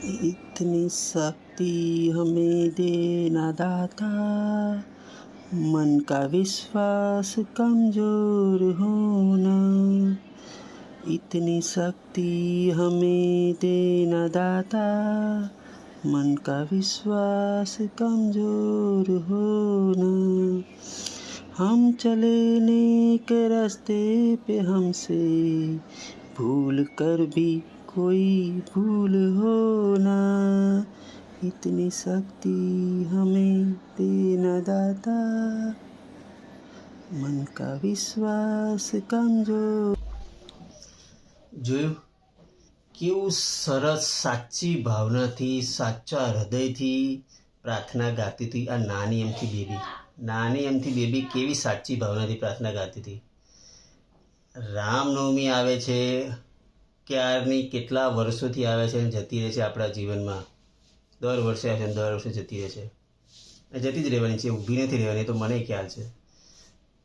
इतनी शक्ति हमें देना दाता, मन का विश्वास कमजोर होना। इतनी शक्ति हमें देना दाता, मन का विश्वास कमजोर होना। हम चले नेक रास्ते पे हमसे भूल कर भी कोई भूल हो ना। इतनी शक्ति हमें देना दाता, मन का વિશ્વાસ કમજોર। જોયું કેવું સરસ સાચી ભાવનાથી સાચા હૃદયથી પ્રાર્થના ગાતી હતી આ નાની એમથી બેબી કેવી સાચી ભાવનાથી પ્રાર્થના ગાતી હતી। રામનવમી આવે છે, ક્યારની કેટલા વર્ષોથી આવે છે અને જતી રહે છે આપણા જીવનમાં। દર વર્ષે આવે છે, દર વર્ષે જતી રહે છે, જતી જ રહેવાની છે, ઊભી નથી રહેવાની, તો મને ખ્યાલ છે।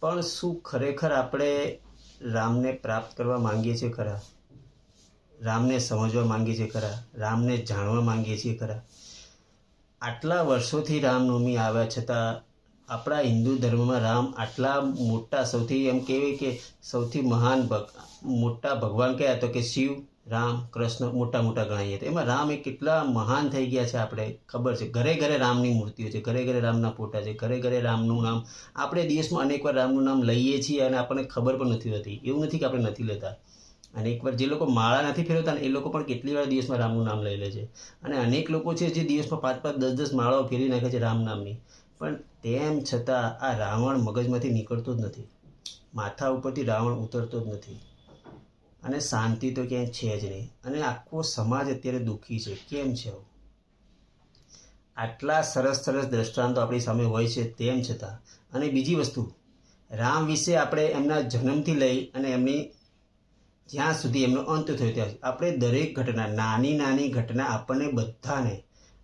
પણ શું ખરેખર આપણે રામને પ્રાપ્ત કરવા માંગીએ છીએ ખરા? રામને સમજવા માંગીએ છીએ ખરા? રામને જાણવા માંગીએ છીએ ખરા? આટલા વર્ષોથી રામનવમી આવ્યા છતાં આપણા હિન્દુ ધર્મમાં રામ આટલા મોટા, સૌથી એમ કહેવાય કે સૌથી મહાન મોટા ભગવાન કયા? તો કે શિવ, રામ, કૃષ્ણ મોટા ગણાઈએ તો એમાં રામ એ કેટલા મહાન થઈ ગયા છે આપણે ખબર છે। ઘરે ઘરે રામની મૂર્તિઓ છે, ઘરે ઘરે રામના ફોટા છે, ઘરે ઘરે રામનું નામ આપણે દિવસમાં અનેકવાર રામનું નામ લઈએ છીએ અને આપણને ખબર પણ નથી હોતી। એવું નથી કે આપણે નથી લેતા, અનેકવાર જે લોકો માળા નથી ફેરવતા ને એ લોકો પણ કેટલી વાર દિવસમાં રામનું નામ લઈ લે છે, અને અનેક લોકો છે જે દિવસમાં 5-5, 10-10 માળાઓ ફેરવી નાખે છે રામ નામની। પણ તેમ છતાં આ રાવણ મગજમાંથી નીકળતો જ નથી, માથા ઉપરથી રાવણ ઉતરતો જ નથી, અને શાંતિ તો ક્યાંય છે જ નહીં, અને આખો સમાજ અત્યારે દુઃખી છે। કેમ છે આવું? આટલા સરસ દ્રષ્ટાંતો આપણી સામે હોય છે તેમ છતાં। અને બીજી વસ્તુ, રામ વિશે આપણે એમના જન્મથી લઈ અને એમની જ્યાં સુધી એમનો અંત થયો ત્યાં આપણે દરેક ઘટના, નાની ઘટના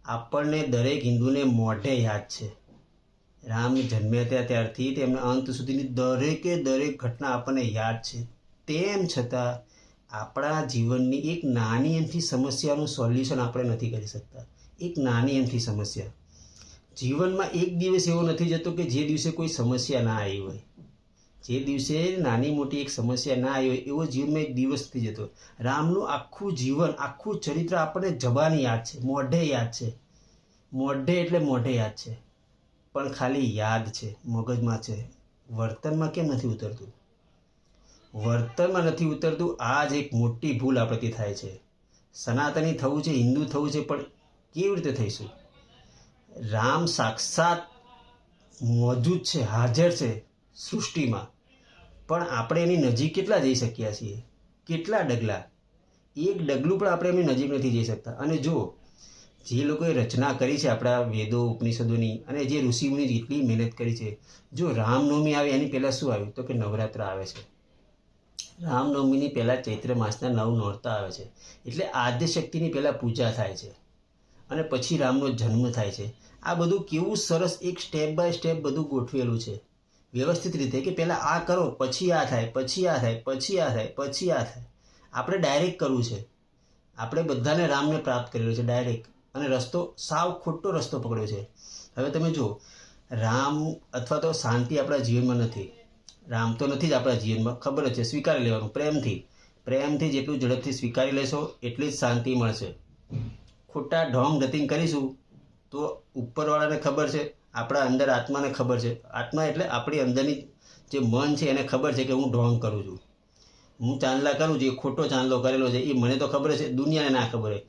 આપણને દરેક હિન્દુને મોઢે યાદ છે। રામ જન્મ્યા હતા ત્યારથી તેમના અંત સુધીની દરેક ઘટના આપણને યાદ છે। તેમ છતાં આપણા જીવનની એક નાની એમથી સમસ્યાનું સોલ્યુશન આપણે નથી કરી શકતા। એક નાની એમથી સમસ્યા, જીવનમાં એક દિવસ એવો નથી જતો કે જે દિવસે કોઈ સમસ્યા ના આવી હોય। જે દિવસે નાની મોટી એક સમસ્યા ના આવી હોય એવો જીવનમાં એક દિવસ નથી જતો। રામનું આખું જીવન, આખું ચરિત્ર આપણને જબાની યાદ છે, મોઢે યાદ છે, મોઢે એટલે મોઢે યાદ છે, પણ ખાલી યાદ છે, મગજમાં છે, વર્તનમાં કેમ નથી ઉતરતું? વર્તનમાં નથી ઉતરતું, આ જ એક મોટી ભૂલ આપણાથી થાય છે। સનાતની થવું છે, હિન્દુ થવું છે, પણ કેવી રીતે થઈશું? રામ સાક્ષાત મોજૂદ છે, હાજર છે સૃષ્ટિમાં, પણ આપણે એની નજીક કેટલા જઈ શક્યા છીએ? કેટલા ડગલા? એક ડગલું પણ આપણે એમની નજીક નથી જઈ શકતા। અને જો જે લોકોએ રચના કરી છે આપણા વેદો ઉપનિષદોની, અને જે ઋષિમુનિ જેટલી મહેનત કરી છે, જો રામનવમી આવે એની પહેલાં શું આવ્યું? તો કે નવરાત્ર આવે છે। રામનવમીની પહેલાં ચૈત્ર માસના 9 નોરતા આવે છે, એટલે આદ્યશક્તિની પહેલાં પૂજા થાય છે, અને પછી રામનો જન્મ થાય છે। આ બધું કેવું સરસ એક સ્ટેપ બાય સ્ટેપ બધું ગોઠવેલું છે વ્યવસ્થિત રીતે, કે પહેલાં આ કરો, પછી આ થાય, પછી આ થાય, પછી આ થાય, પછી આ થાય। આપણે ડાયરેક્ટ કરવું છે, આપણે બધાને રામને પ્રાપ્ત કરેલો છે ડાયરેક્ટ, અને રસ્તો સાવ ખોટો રસ્તો પકડ્યો છે। હવે તમે જુઓ, રામ અથવા તો શાંતિ આપણા જીવનમાં નથી, રામ તો નથી જ આપણા જીવનમાં, ખબર જ છે, સ્વીકારી લેવાનું પ્રેમથી જેટલું ઝડપથી સ્વીકારી લેશો એટલી જ શાંતિ મળશે। ખોટા ઢોંગ ધતિંગ કરીશું તો ઉપરવાળાને ખબર છે, આપણા અંદર આત્માને ખબર છે, આત્મા એટલે આપણી અંદરની જે મન છે એને ખબર છે કે હું ઢોંગ કરું છું, હું ચાંદલા કરું છું, એ ખોટો ચાંદલો કરેલો છે, એ મને તો ખબર છે, દુનિયાને ના ખબર હોય।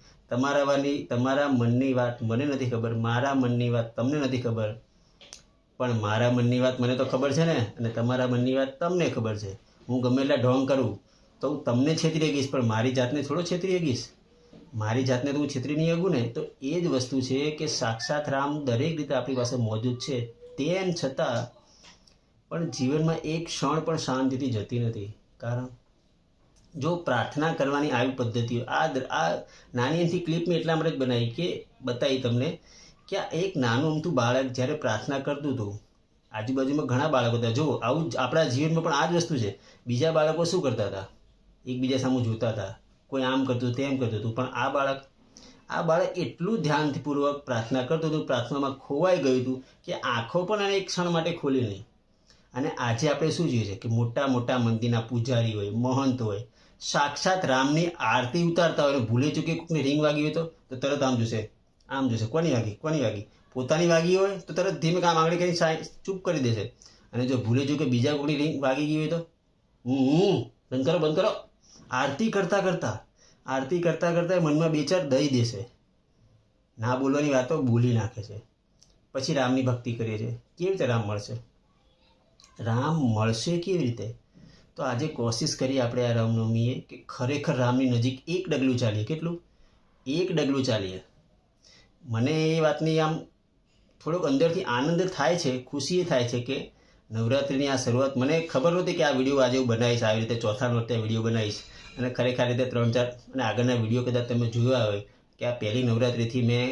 તમારા મનની વાત મને નથી ખબર, મારા મનની વાત તમને નથી ખબર, પણ મારા મનની વાત મને તો ખબર છે ને, અને તમારા મનની વાત તમને ખબર છે। હું ગમે એટલા ઢોંગ કરું તો હું તમને છેતરી ગઈશ, પણ મારી જાતને થોડો છેતરી ગઈશ? મારી જાતને તો હું છેતરી નહીં શકું ને। તો એ જ વસ્તુ છે કે સાક્ષાત રામ દરેક રીતે આપણી પાસે મોજૂદ છે, તેમ છતાં પણ જીવનમાં એક ક્ષણ પણ શાંતિથી જતી નથી। કારણ જો પ્રાર્થના કરવાની આવી પદ્ધતિઓ, આ નાની એમથી ક્લિપ મેં એટલા માટે જ બનાવી કે બતાવી તમને કે આ એક નાનું અમથું બાળક જ્યારે પ્રાર્થના કરતું હતું, આજુબાજુમાં ઘણા બાળકો હતા, જો આવું જ આપણા જીવનમાં પણ આ જ વસ્તુ છે। બીજા બાળકો શું કરતા હતા? એકબીજા સામે જોતા હતા, કોઈ આમ કરતું તેમ કરતું હતું, પણ આ બાળક એટલું ધ્યાનપૂર્વક પ્રાર્થના કરતું હતું, પ્રાર્થનામાં ખોવાઈ ગયું હતું કે આંખો પણ એને એક ક્ષણ માટે ખોલી નહીં. અને આજે આપણે શું જોઈએ છે કે મોટા મોટા મંદિરના પૂજારી હોય, મહંત હોય, સાક્ષાત રામની આરતી ઉતારતા હોય, ભૂલે ચૂકે કોઈકની રીંગ વાગી હોય તો તરત આમ જોશે કોની વાગી, પોતાની વાગી હોય તો તરત ધીમે કામ આંગળી કરી ચૂપ કરી દેશે. અને જો ભૂલે ચૂકે બીજા કોઈની રીંગ વાગી ગઈ હોય તો બંધ કરો. આરતી કરતા મનમાં બે ચાર દઈ દેશે, ના બોલવાની વાતો બોલી નાખે છે. પછી રામની ભક્તિ કરીએ છીએ. કેવી રીતે રામ મળશે કેવી રીતે? તો આજે કોશિશ કરીએ આપણે આ રામનવમીએ કે ખરેખર રામની નજીક એક ડગલું ચાલીએ. કેટલું? એક ડગલું ચાલીએ. મને એ વાતની આમ થોડોક અંદરથી આનંદ થાય છે, ખુશી થાય છે કે નવરાત્રિની આ શરૂઆત, મને ખબર નહોતી કે આ વિડીયો આજે હું બનાવીશ, આવી રીતે ચોથા નોરતે વિડીયો બનાવીશ. અને ખરેખર રીતે 3-4 અને આગળના વિડીયો કદાચ તમે જોયા હોય કે આ પહેલી નવરાત્રિથી મેં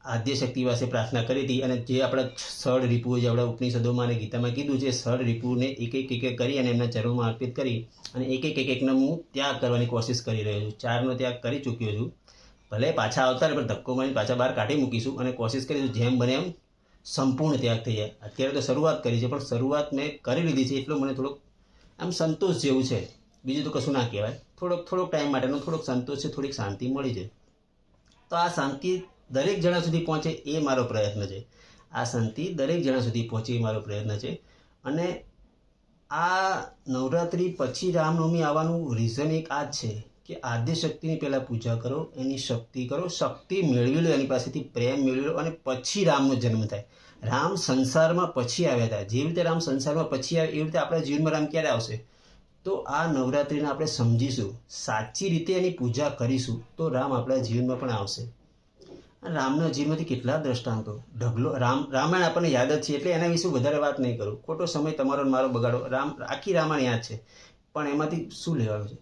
આદ્યશક્તિ પાસે પ્રાર્થના કરી હતી. અને જે આપણા 6 રીપુઓ જે આપણા ઉપનિષદોમાં અને ગીતામાં કીધું છે, 6 રીપુને એક એક કરી અને એમના ચરણોમાં અર્પિત કરી અને એકનો હું ત્યાગ કરવાની કોશિશ કરી રહ્યો છું. 4નો ત્યાગ કરી ચૂક્યો છું. ભલે પાછા આવતા રહે પણ ધક્કો મારીને પાછા બહાર કાઢી મૂકીશું અને કોશિશ કરીશું જેમ બને એમ સંપૂર્ણ ત્યાગ થઈ જાય. અત્યારે તો શરૂઆત કરી છે, પણ શરૂઆત મેં કરી લીધી છે એટલો મને થોડોક આમ સંતોષ જેવું છે. બીજું તો કશું ના કહેવાય. થોડોક ટાઈમ માટેનો થોડોક સંતોષ છે, થોડીક શાંતિ મળી છે. તો આ શાંતિ દરેક જણા સુધી પહોંચે એ મારો પ્રયત્ન છે. અને આ નવરાત્રિ પછી રામનવમી આવવાનું રીઝન એક આ જ છે કે આદ્યશક્તિની પહેલાં પૂજા કરો, એની શક્તિ કરો, શક્તિ મેળવી લો, એની પાસેથી પ્રેમ મેળવી લો અને પછી રામનો જન્મ થાય. રામ સંસારમાં પછી આવ્યા હતા. જેવી રીતે રામ સંસારમાં પછી આવે એવી રીતે આપણા જીવનમાં રામ ક્યારે આવશે? તો આ નવરાત્રિને આપણે સમજીશું, સાચી રીતે એની પૂજા કરીશું તો રામ આપણા જીવનમાં પણ આવશે. રામના જીવનમાંથી કેટલા દ્રષ્ટાંતો રામાયણ આપણને યાદ જ છે એટલે એના વિશે વધારે વાત નહીં કરું. ખોટો સમય તમારો મારો બગાડો. આખી રામાયણ યાદ છે પણ એમાંથી શું લેવાનું છે?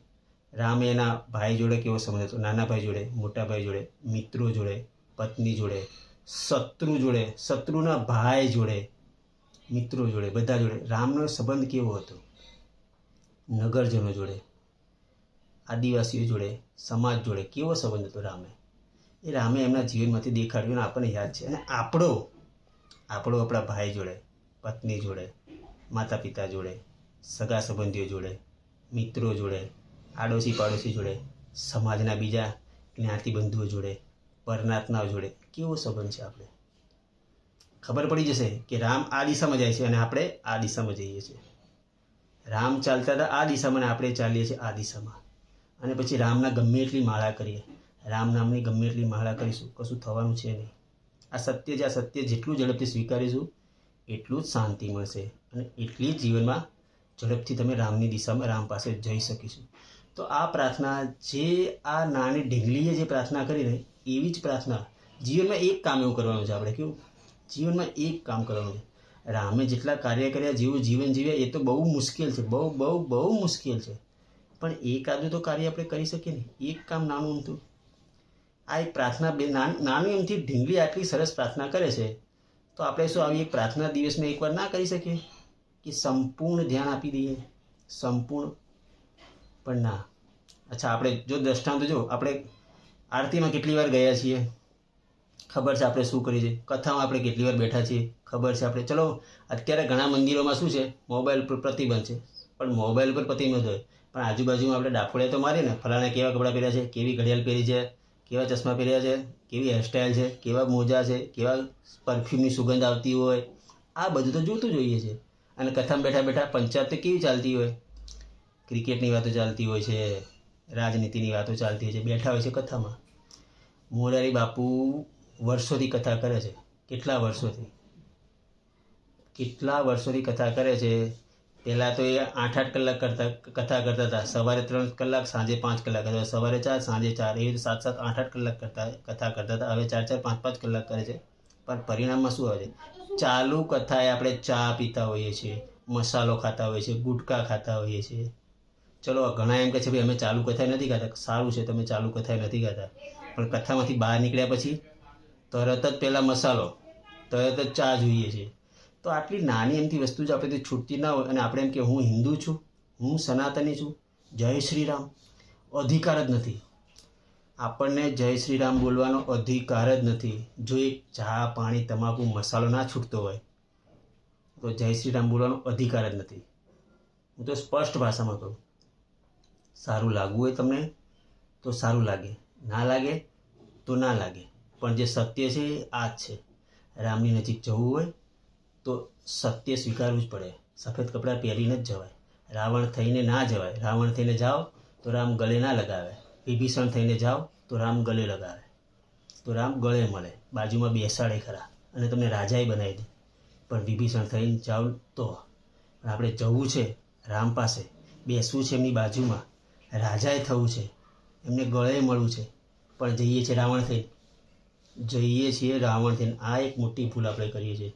રામે એના ભાઈ જોડે કેવો સંબંધ હતો, નાના ભાઈ જોડે, મોટા ભાઈ જોડે, મિત્રો જોડે, પત્ની જોડે, શત્રુ જોડે, શત્રુના ભાઈ જોડે, મિત્રો જોડે, બધા જોડે રામનો સંબંધ કેવો હતો? નગરજનો જોડે, આદિવાસીઓ જોડે, સમાજ જોડે કેવો સંબંધ હતો રામે એમના જીવનમાંથી દેખાડ્યું અને આપણને યાદ છે. અને આપણો આપણા ભાઈ જોડે, પત્ની જોડે, માતા પિતા જોડે, સગા સંબંધીઓ જોડે, મિત્રો જોડે, આડોશી પાડોશી જોડે, સમાજના બીજા જ્ઞાતિ બંધુઓ જોડે, પરનાતનાઓ જોડે કેવો સંબંધ છે? આપણે ખબર પડી જશે કે રામ આ દિશામાં જાય છે અને આપણે આ દિશામાં જઈએ છીએ. રામ ચાલતા હતા આ દિશામાં અને આપણે ચાલીએ છીએ આ દિશામાં. અને પછી રામના ગમે એટલી માળા કરીએ, રામ નામની ગમે એટલી માળા કરીશું, કશું થવાનું છે નહીં. આ સત્ય છે. આ સત્ય જેટલું ઝડપથી સ્વીકારીશું એટલું જ શાંતિ મળશે અને એટલી જ જીવનમાં ઝડપથી તમે રામની દિશામાં રામ પાસે જઈ શકીશું. તો આ પ્રાર્થના જે આ નાની ઢીંગલીએ જે પ્રાર્થના કરી ને એવી જ પ્રાર્થના જીવનમાં એક કામ એવું કરવાનું છે. આપણે કેવું જીવનમાં એક કામ કરવાનું છે. રામે જેટલા કાર્ય કર્યા, જેવું જીવન જીવ્યા એ તો બહુ મુશ્કેલ છે, બહુ મુશ્કેલ છે. પણ એકાદું તો કાર્ય આપણે કરી શકીએ ને, એક કામ નાનું અમથું. આ એક પ્રાર્થના નાની એમથી ઢીંગલી આટલી સરસ પ્રાર્થના કરે છે તો આપણે શું આવી એક પ્રાર્થના દિવસમાં એકવાર ના કરી શકીએ કે સંપૂર્ણ ધ્યાન આપી દઈએ? સંપૂર્ણ પણ ના. અચ્છા, આપણે જો દ્રષ્ટાંત જો આપણે આરતીમાં કેટલી વાર ગયા છીએ ખબર છે? આપણે શું કરીએ છીએ? કથામાં આપણે કેટલી વાર બેઠા છીએ ખબર છે? આપણે ચલો અત્યારે ઘણા મંદિરોમાં શું છે, મોબાઈલ પર પ્રતિબંધ છે, પણ મોબાઈલ પર પ્રતિબંધ હોય પણ આજુબાજુમાં આપણે ડાફોડિયા તો મારીએ ને, ફલાણા કેવા કપડાં પહેર્યા છે, કેવી ઘડિયાળ પહેરી છે, કેવા ચશ્મા પહેર્યા છે, કેવી હેરસ્ટાઈલ છે, કેવા મોજા છે, કેવા પરફ્યુમની સુગંધ આવતી હોય, આ બધું તો જોતું જોઈએ છે. અને કથામાં બેઠા બેઠા પંચાયત તો કેવી ચાલતી હોય, ક્રિકેટની વાતો ચાલતી હોય છે, રાજનીતિની વાતો ચાલતી હોય છે, બેઠા હોય છે કથામાં. મોરારી બાપુ વર્ષોથી કથા કરે છે. કેટલા વર્ષોથી કથા કરે છે. પહેલાં તો એ 8-8 કલાક કથા કરતા હતા. સવારે 3 કલાક, સાંજે 5 કલાક, અથવા સવારે 4, સાંજે 4, એવી રીતે 7-7, 8-8 કલાક કથા કરતા હતા. હવે 4-4, 5-5 કલાક કરે છે. પણ પરિણામમાં શું આવે છે? ચાલુ કથાએ આપણે ચા પીતા હોઈએ છીએ, મસાલો ખાતા હોઈએ છીએ, ગુટકા ખાતા હોઈએ છીએ. ચલો ઘણા એમ કહે છે ભાઈ અમે ચાલુ કથાએ નથી ખાતા. સારું છે, તમે ચાલુ કથાએ નથી ખાતા, પણ કથામાંથી બહાર નીકળ્યા પછી તરત જ પહેલાં મસાલો, તરત જ ચા જોઈએ છે. તો આટલી નાની એમથી વસ્તુ જ આપણેથી છૂટતી ના હોય અને આપણે એમ કે હું હિન્દુ છું, હું સનાતની છું, જય શ્રી રામ, અધિકાર જ નથી. આપણને જય શ્રી રામ બોલવાનો અધિકાર જ નથી. જો એક ચા પાણી તમાકુ મસાલો ના છૂટતો હોય તો જય શ્રી રામ બોલવાનો અધિકાર જ નથી. હું તો સ્પષ્ટ ભાષામાં કહું, સારું લાગવું હોય તમને તો સારું લાગે, ના લાગે તો ના લાગે, પણ જે સત્ય છે એ આ જ છે. રામની નજીક જવું હોય તો સત્ય સ્વીકારવું જ પડે. સફેદ કપડાં પહેરીને જ જવાય, રાવણ થઈને ના જવાય. રાવણ થઈને જાઓ તો રામ ગળે ના લગાવે, વિભીષણ થઈને જાઓ તો રામ ગળે લગાવે, તો રામ ગળે મળે, બાજુમાં બેસાડે ખરા અને તમને રાજાએ બનાવી દે. પણ વિભીષણ થઈને જાઓ તો આપણે જવું છે રામ પાસે, બેસવું છે એમની બાજુમાં, રાજાએ થવું છે, એમને ગળે મળવું છે, પણ જઈએ છીએ રાવણ થઈને. આ એક મોટી ભૂલ આપણે કરીએ છીએ.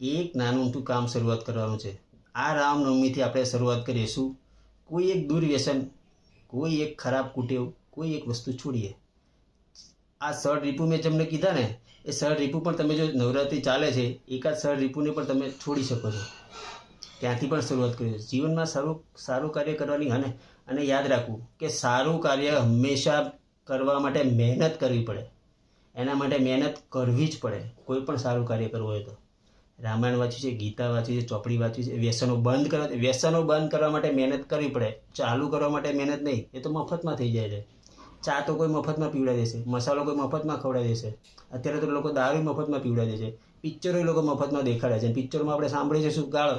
એક નાનું ઊંટું કામ શરૂઆત કરવાનું છે. આ રામનવમીથી આપણે શરૂઆત કરીએ. શું? કોઈ એક દુર્વ્યસન, કોઈ એક ખરાબ કુટેવ, કોઈ એક વસ્તુ છોડીએ. આ ષડ રીપુ મેં તમને કીધા ને, એ ષડ રીપુ પણ તમે જો નવરાત્રિ ચાલે છે, એકાદ ષડ રીપુને પણ તમે છોડી શકો છો. ત્યાંથી પણ શરૂઆત કરી. જીવનમાં સારું કાર્ય કરવાની અને યાદ રાખવું કે સારું કાર્ય હંમેશા કરવા માટે મહેનત કરવી પડે. એના માટે મહેનત કરવી જ પડે. કોઈ પણ સારું કાર્ય કરવું હોય તો રામાયણ વાંચ્યું છે, ગીતા વાંચી છે, ચોપડી વાંચી છે. વ્યસનો બંધ કરવા માટે મહેનત કરવી પડે. ચાલુ કરવા માટે મહેનત નહીં, એ તો મફતમાં થઈ જાય છે. ચા તો કોઈ મફતમાં પીવડાવી દેશે, મસાલો કોઈ મફતમાં ખવડાવી દેશે. અત્યારે તો લોકો દારૂ મફતમાં પીવડાવી દે છે, પિક્ચરો એ લોકો મફતમાં દેખાડે છે. પિક્ચરમાં આપણે સાંભળીએ છીએ શું ગાળો,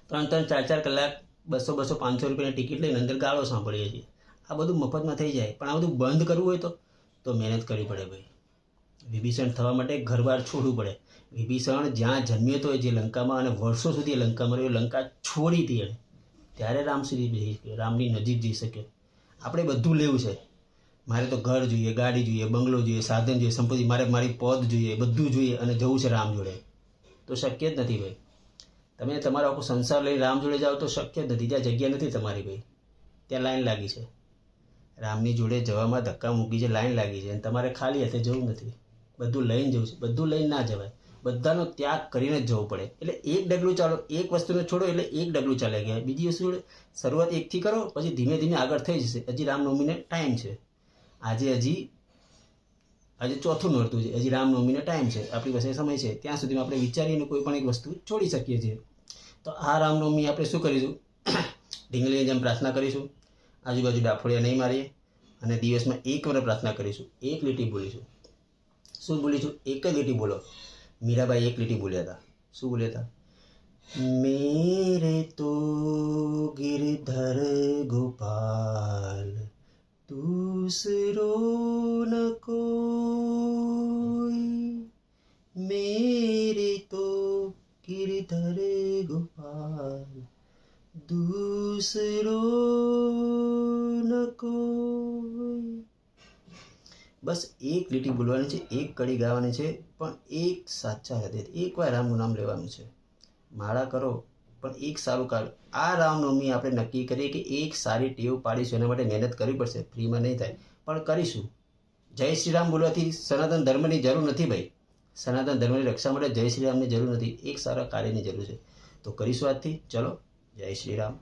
3-3, 4-4 કલાક 200-500 રૂપિયાની ટિકિટ લઈને અંદર ગાળો સાંભળીએ છીએ. આ બધું મફતમાં થઈ જાય, પણ આ બધું બંધ કરવું હોય તો મહેનત કરવી પડે ભાઈ. વિભીષણ થવા માટે ઘરબાર છોડવું પડે. વિભીષણ જ્યાં જન્મ્યો હતો, જે લંકામાં, અને વર્ષો સુધી લંકામાં રહ્યો, લંકા છોડી હતી એણે, ત્યારે રામ સુધી જઈ શક્યો, રામની નજીક જઈ શક્યો. આપણે બધું લેવું છે. મારે તો ઘર જોઈએ, ગાડી જોઈએ, બંગલો જોઈએ, સાધન જોઈએ, સંપત્તિ, મારી પદ જોઈએ, બધું જોઈએ અને જવું છે રામ જોડે, તો શક્ય જ નથી ભાઈ. તમે તમારો આખો સંસાર લઈ રામ જોડે જાઓ તો શક્ય જ નથી. ત્યાં જગ્યા નથી તમારી ભાઈ, ત્યાં લાઈન લાગી છે. રામની જોડે જવામાં ધક્કા મૂકી છે, લાઈન લાગી છે, અને તમારે ખાલી હાથે જવું નથી. બધું લઈને જવું છે. બધું લઈને ના જવાય, બધાનો ત્યાગ કરીને જ જવું પડે. એટલે એક ડગલું ચાલો, એક વસ્તુને છોડો એટલે એક ડગલું ચાલે ગયા. બીજી વસ્તુ જોડે શરૂઆત એકથી કરો, પછી ધીમે ધીમે આગળ થઈ જશે. હજી રામનવમીને ટાઈમ છે. આજે ચોથું નોરતું છે, હજી રામનવમીનો ટાઈમ છે, આપણી પાસે સમય છે. ત્યાં સુધીમાં આપણે વિચારીને કોઈ પણ એક વસ્તુ છોડી શકીએ છીએ. તો આ રામનવમી આપણે શું કરીશું? ઢીંગલીની જેમ પ્રાર્થના કરીશું, આજુબાજુ ડાફોડિયા નહીં મારીએ, અને દિવસમાં એક વાર પ્રાર્થના કરીશું. એક લીટી બોલીશું. શું બોલીશું? એક જ લીટી બોલો. મીરાબાઈ એક લીટી બોલ્યા હતા. શું બોલ્યા હતા? મેરે તો गिरधर गोपाल दूसरो न कोई, मेरे तो गिरधर गोपाल दूसरो न कोई. બસ એક લીટી બોલવાની છે, એક કડી ગાવાની છે, પણ એક સાચા હૃદયથી એકવાર રામનું નામ લેવાનું છે. માળા કરો, પણ એક સારું કાર્ય. આ રામનવમી આપણે નક્કી કરીએ કે એક સારી ટેવ પાડીશું. એના માટે મહેનત કરવી પડશે, ફ્રીમાં નહીં થાય, પણ કરીશું. જય શ્રી રામ બોલવાથી સનાતન ધર્મની જરૂર નથી ભાઈ. સનાતન ધર્મની રક્ષા માટે જય શ્રી રામની જરૂર નથી, એક સારા કાર્યની જરૂર છે. તો કરીશું આજથી. ચલો, જય શ્રી રામ.